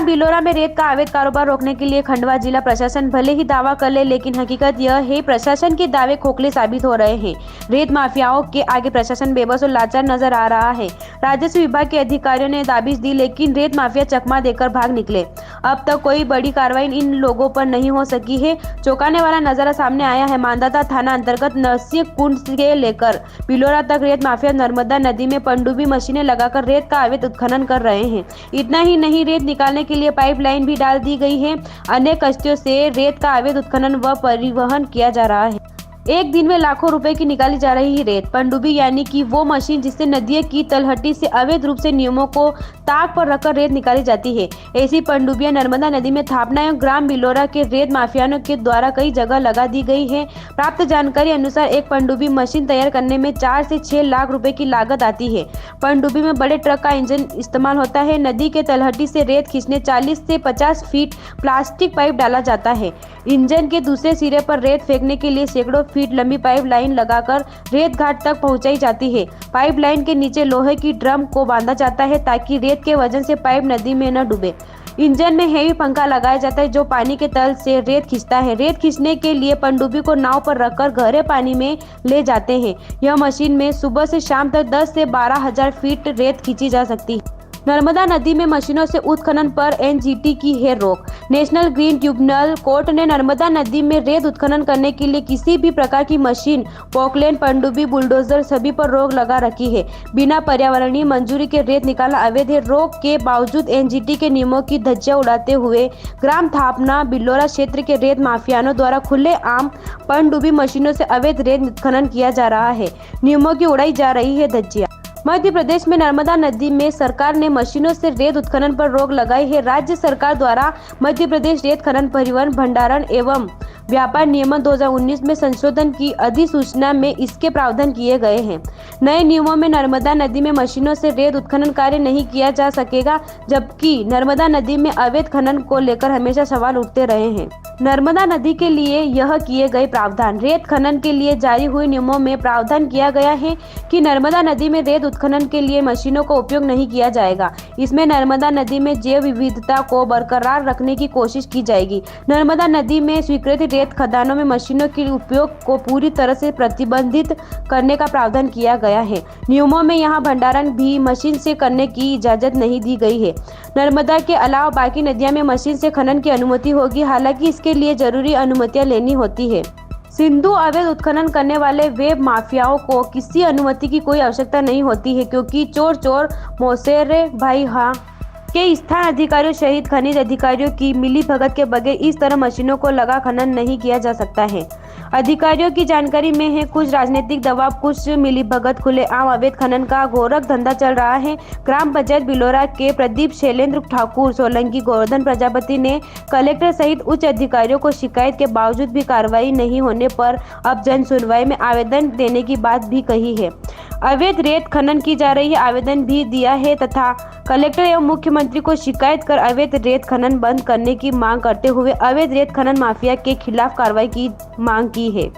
बिलोरा में रेत का अवैध कारोबार रोकने के लिए खंडवा जिला प्रशासन भले ही दावा कर ले, लेकिन हकीकत यह है प्रशासन के दावे खोखले साबित हो रहे हैं। रेत माफियाओं के आगे प्रशासन बेबस और लाचार नजर आ रहा है। राजस्व विभाग के अधिकारियों ने दाबिश दी, लेकिन रेत माफिया चकमा देकर भाग निकले। अब तक कोई बड़ी कार्रवाई इन लोगों पर नहीं हो सकी है। चौंकाने वाला नजारा सामने आया है। मांधाता थाना अंतर्गत नरसिंह कुंड से लेकर बिलोरा तक रेत माफिया नर्मदा नदी में पनडुब्बी मशीनें लगाकर रेत का अवैध उत्खनन कर रहे हैं। इतना ही नहीं, रेत निकालने के लिए पाइपलाइन भी डाल दी गई है। अनेक कश्तियों से रेत का अवैध उत्खनन व परिवहन किया जा रहा है। एक दिन में लाखों रुपए की निकाली जा रही है रेत। पनडुब्बी यानी कि वो मशीन जिससे नदी की तलहटी से अवैध रूप से नियमों को ताक पर रखकर रेत निकाली जाती है। ऐसी पनडुब्बियां नर्मदा नदी में थापना एवं ग्राम बिलोरा के रेत माफियाओं के द्वारा कई जगह लगा दी गई है। प्राप्त जानकारी अनुसार एक पनडुब्बी मशीन तैयार करने में 4 से 6 लाख रुपए की लागत आती है। पनडुब्बी में बड़े ट्रक का इंजन इस्तेमाल होता है। नदी के तलहटी से रेत खींचने 40 से 50 फीट प्लास्टिक पाइप डाला जाता है। इंजन के दूसरे सिरे पर रेत फेंकने के लिए सैकड़ों फीट लंबी पाइप लाइन लगाकर रेत घाट तक पहुंचाई जाती है। पाइप लाइन के नीचे लोहे की ड्रम को बांधा जाता है ताकि रेत के वजन से पाइप नदी में न डूबे। इंजन में हेवी पंखा लगाया जाता है जो पानी के तल से रेत खींचता है। रेत खींचने के लिए पनडुब्बी को नाव पर रखकर गहरे पानी में ले जाते हैं। यह मशीन में सुबह से शाम तक 10 से 12,000 फीट रेत खींची जा सकती है। नर्मदा नदी में मशीनों से उत्खनन पर एनजीटी की है रोक। नेशनल ग्रीन ट्रिब्यूनल कोर्ट ने नर्मदा नदी में रेत उत्खनन करने के लिए किसी भी प्रकार की मशीन, पोकलेन, पनडुब्बी, बुलडोजर सभी पर रोक लगा रखी है। बिना पर्यावरणीय मंजूरी के रेत निकालना अवैध है। रोक के बावजूद एनजीटी के नियमों की धज्जियां उड़ाते हुए ग्राम थापना बिलोरा क्षेत्र के रेत माफियाओं द्वारा खुलेआम पनडुब्बी मशीनों से अवैध रेत उत्खनन किया जा रहा है। नियमों की उड़ाई जा रही है धज्जियां। मध्य प्रदेश में नर्मदा नदी में सरकार ने मशीनों से रेत उत्खनन पर रोक लगाई है। राज्य सरकार द्वारा मध्य प्रदेश रेत खनन, परिवहन, भंडारण एवं व्यापार नियमन 2019 में संशोधन की अधिसूचना में इसके प्रावधान किए गए हैं। नए नियमों में नर्मदा नदी में मशीनों से रेत उत्खनन कार्य नहीं किया जा सकेगा, जबकि नर्मदा नदी में अवैध खनन को लेकर हमेशा सवाल उठते रहे हैं। नर्मदा नदी के लिए यह किए गए प्रावधान। रेत खनन के लिए जारी हुए नियमों में प्रावधान किया गया है कि नर्मदा नदी में रेत उत्खनन के लिए मशीनों का उपयोग नहीं किया जाएगा। इसमें नर्मदा नदी में जैव विविधता को बरकरार रखने की कोशिश की जाएगी। नर्मदा नदी में स्वीकृत रेत खदानों में मशीनों के उपयोग को पूरी तरह से प्रतिबंधित करने का प्रावधान किया गया है। नियमों में यहाँ भंडारण भी मशीन से करने की इजाजत नहीं दी गई है। नर्मदा के अलावा बाकी नदियों में मशीन से खनन की अनुमति होगी, हालांकि इसके लिए जरूरी अनुमतियां लेनी होती है। सिंधु अवैध उत्खनन करने वाले वेब माफियाओं को किसी अनुमति की कोई आवश्यकता नहीं होती है, क्योंकि चोर चोर मोसेरे भाई हाँ के स्थान अधिकारियों सहित खनिज अधिकारियों की मिलीभगत के बगैर इस तरह मशीनों को लगा खनन नहीं किया जा सकता है। अधिकारियों की जानकारी में है कुछ राजनीतिक दबाव, कुछ मिलीभगत, खुलेआम अवैध खनन का घोरक धंधा चल रहा है। ग्राम पंचायत बिलोरा के प्रदीप शैलेंद्र ठाकुर, सोलंकी, गोवर्धन प्रजापति ने कलेक्टर सहित उच्च अधिकारियों को शिकायत के बावजूद भी कार्रवाई नहीं होने पर अब जन सुनवाई में आवेदन देने की बात भी कही है। अवैध रेत खनन की जा रही है, आवेदन भी दिया है तथा कलेक्टर एवं मुख्यमंत्री को शिकायत कर अवैध रेत खनन बंद करने की मांग करते हुए अवैध रेत खनन माफिया के खिलाफ कार्रवाई की मांग की है।